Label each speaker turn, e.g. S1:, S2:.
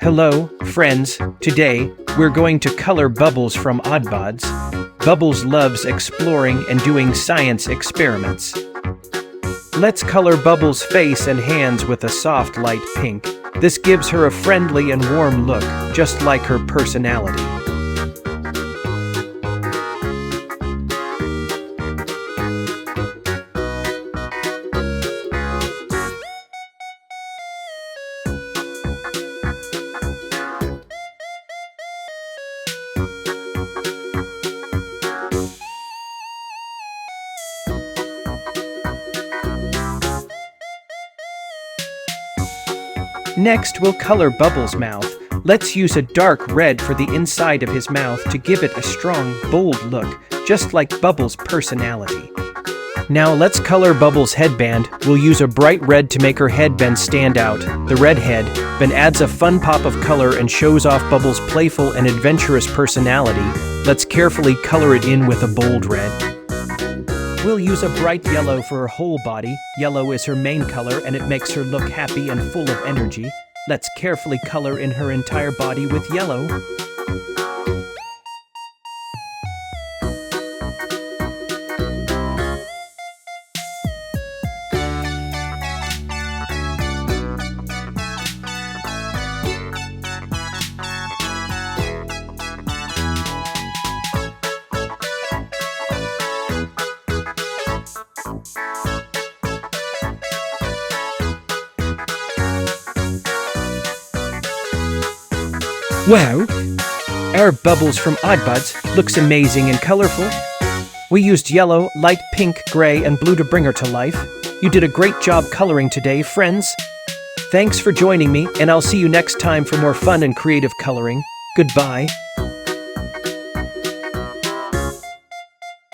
S1: Hello, friends. Today, we're going to color Bubbles from Oddbods. Bubbles loves exploring and doing science experiments. Let's color Bubbles' face and hands with a soft light pink. This gives her a friendly and warm look, just like her personality. Next, we'll color Bubbles' mouth. Let's use a dark red for the inside of his mouth to give it a strong, bold look, just like Bubbles' personality. Now let's color Bubbles' headband. We'll use a bright red to make her headband stand out. The red head then adds a fun pop of color and shows off Bubbles' playful and adventurous personality. Let's carefully color it in with a bold red. We'll use a bright yellow for her whole body. Yellow is her main color and it makes her look happy and full of energy. Let's carefully color in her entire body with yellow. Wow! Our Bubbles from Oddbods looks amazing and colorful. We used yellow, light pink, gray, and blue to bring her to life. You did a great job coloring today, friends. Thanks for joining me, and I'll see you next time for more fun and creative coloring. Goodbye.